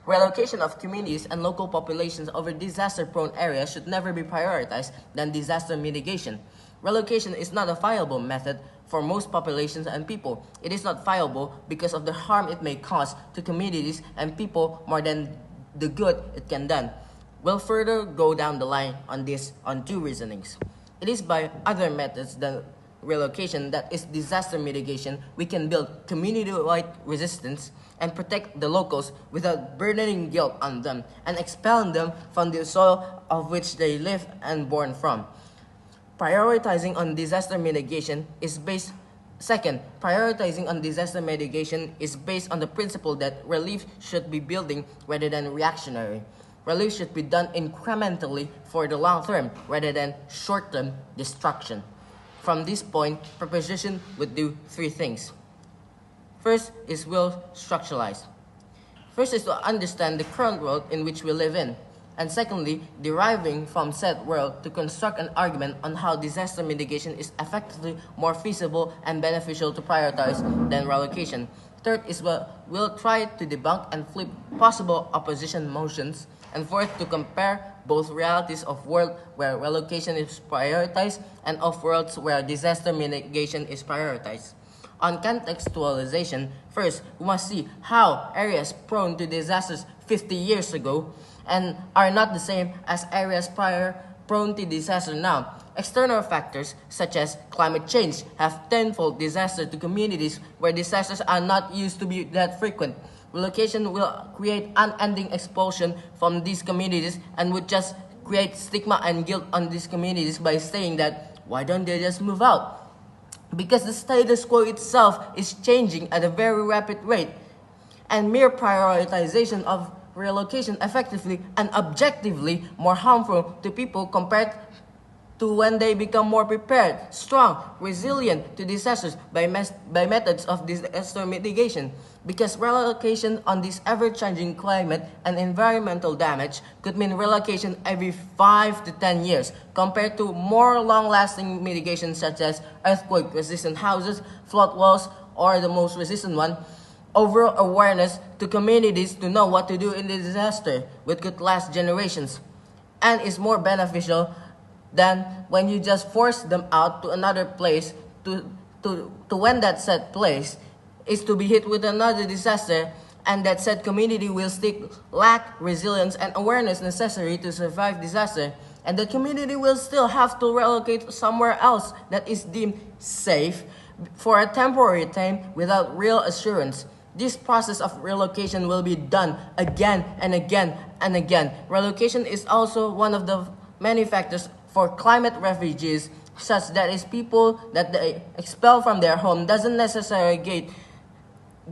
Relocation of communities and local populations over disaster-prone areas should never be prioritized than disaster mitigation. Relocation is not a viable method for most populations and people. It is not viable because of the harm it may cause to communities and people more than the good it can do. We'll further go down the line on this on two reasonings. It is by other methods than relocation, that is disaster mitigation, we can build community-wide resistance and protect the locals without burdening guilt on them and expelling them from the soil of which they live and born from. Prioritizing on disaster mitigation is based on the principle that relief should be building rather than reactionary. Relief should be done incrementally for the long term rather than short-term destruction. From this point, proposition would do three things. First is will structuralize. First is to understand the current world in which we live in. And secondly, deriving from said world to construct an argument on how disaster mitigation is effectively more feasible and beneficial to prioritize than relocation. Third is we'll try to debunk and flip possible opposition motions. And fourth, to compare both realities of world where relocation is prioritized and of worlds where disaster mitigation is prioritized. On contextualization, first, we must see how areas prone to disasters 50 years ago and are not the same as areas prone to disaster now. External factors such as climate change have tenfold disaster to communities where disasters are not used to be that frequent. Relocation will create unending expulsion from these communities and would just create stigma and guilt on these communities by saying that, why don't they just move out? Because the status quo itself is changing at a very rapid rate, and mere prioritization of relocation effectively and objectively more harmful to people compared to when they become more prepared, strong, resilient to disasters by methods of disaster mitigation. Because relocation on this ever-changing climate and environmental damage could mean relocation every 5 to 10 years, compared to more long-lasting mitigation such as earthquake-resistant houses, flood walls, or the most resistant one, overall awareness to communities to know what to do in the disaster, which could last generations, and is more beneficial than when you just force them out to another place to when that said place is to be hit with another disaster, and that said community will still lack resilience and awareness necessary to survive disaster, and the community will still have to relocate somewhere else that is deemed safe for a temporary time without real assurance. This process of relocation will be done again and again and again. Relocation is also one of the many factors for climate refugees, such that is people that they expel from their home doesn't necessarily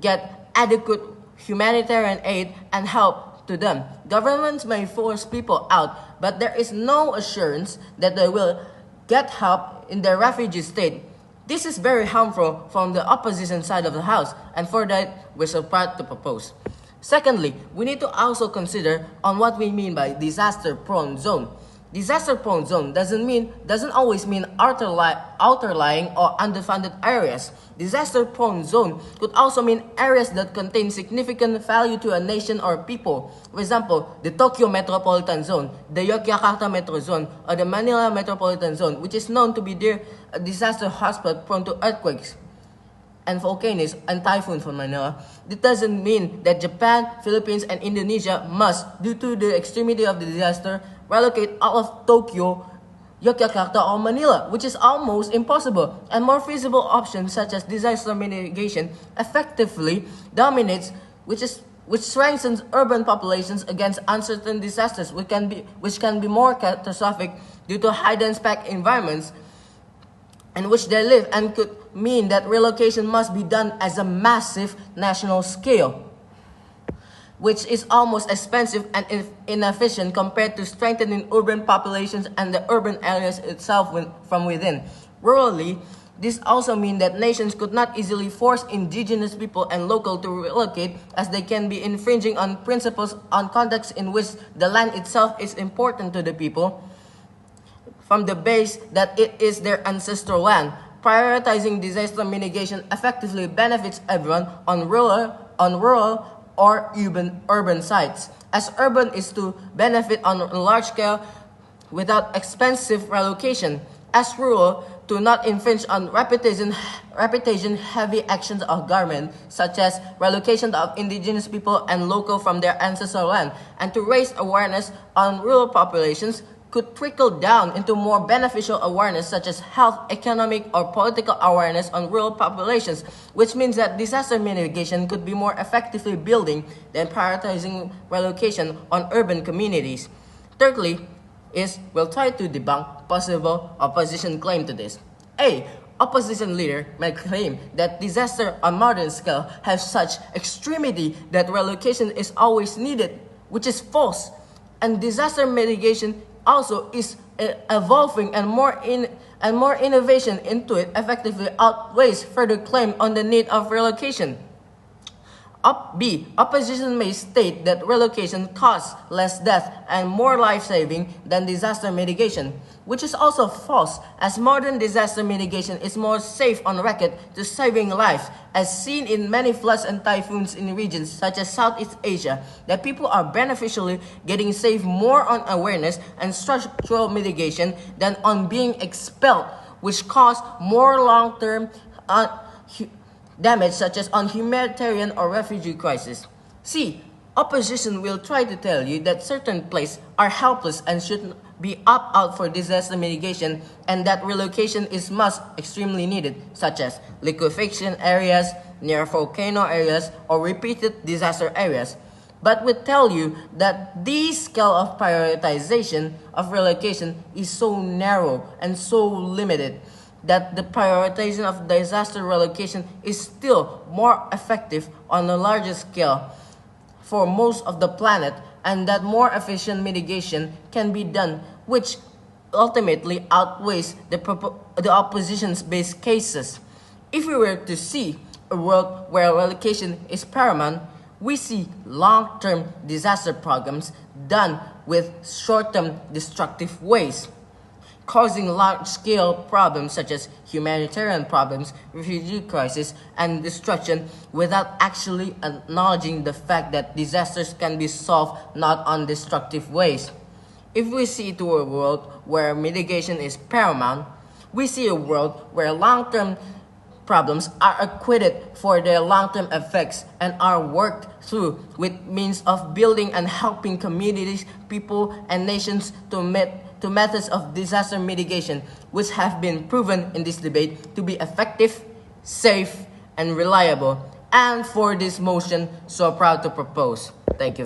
get adequate humanitarian aid and help to them. Governments may force people out, but there is no assurance that they will get help in their refugee state. This is very harmful from the opposition side of the house, and for that, we're so proud to propose. Secondly, we need to also consider on what we mean by disaster-prone zone. Disaster-prone zone doesn't always mean outer-lying or underfunded areas. Disaster-prone zone could also mean areas that contain significant value to a nation or people. For example, the Tokyo Metropolitan Zone, the Jakarta Metro Zone, or the Manila Metropolitan Zone, which is known to be a disaster hotspot prone to earthquakes and volcanoes and typhoons from Manila. This doesn't mean that Japan, Philippines, and Indonesia must, due to the extremity of the disaster, relocate out of Tokyo, Yogyakarta, or Manila, which is almost impossible, and more feasible options such as disaster mitigation effectively dominates, which strengthens urban populations against uncertain disasters, which can be more catastrophic due to high-dense packed environments in which they live, and could mean that relocation must be done as a massive national scale, which is almost expensive and inefficient compared to strengthening urban populations and the urban areas itself from within. Rurally, this also means that nations could not easily force indigenous people and local to relocate, as they can be infringing on principles on contexts in which the land itself is important to the people, from the base that it is their ancestral land. Prioritizing disaster mitigation effectively benefits everyone on rural or even urban sites, as urban is to benefit on a large scale without expensive relocation, as rural to not infringe on reputation-heavy actions of government, such as relocation of indigenous people and local from their ancestral land, and to raise awareness on rural populations could trickle down into more beneficial awareness such as health, economic, or political awareness on rural populations, which means that disaster mitigation could be more effectively building than prioritizing relocation on urban communities. Thirdly, we'll try to debunk possible opposition claim to this. A opposition leader may claim that disaster on modern scale have such extremity that relocation is always needed, which is false, and disaster mitigation also is evolving and more innovation into it effectively outweighs further claim on the need of relocation. B. Opposition may state that relocation costs less death and more life-saving than disaster mitigation, which is also false, as modern disaster mitigation is more safe on record to saving lives, as seen in many floods and typhoons in regions such as Southeast Asia, that people are beneficially getting saved more on awareness and structural mitigation than on being expelled, which cause more long-term damage such as on humanitarian or refugee crisis. C. Opposition will try to tell you that certain places are helpless and should be opt out for disaster mitigation and that relocation is must extremely needed, such as liquefaction areas, near volcano areas, or repeated disaster areas. But will tell you that this scale of prioritization of relocation is so narrow and so limited that the prioritization of disaster relocation is still more effective on a larger scale for most of the planet, and that more efficient mitigation can be done, which ultimately outweighs the opposition's base cases. If we were to see a world where relocation is paramount, we see long-term disaster programs done with short-term destructive ways, causing large-scale problems such as humanitarian problems, refugee crisis, and destruction without actually acknowledging the fact that disasters can be solved not on destructive ways. If we see to a world where mitigation is paramount, we see a world where long-term problems are acquitted for their long-term effects and are worked through with means of building and helping communities, people, and nations to methods of disaster mitigation, which have been proven in this debate to be effective, safe, and reliable, and for this motion, so proud to propose. Thank you very much.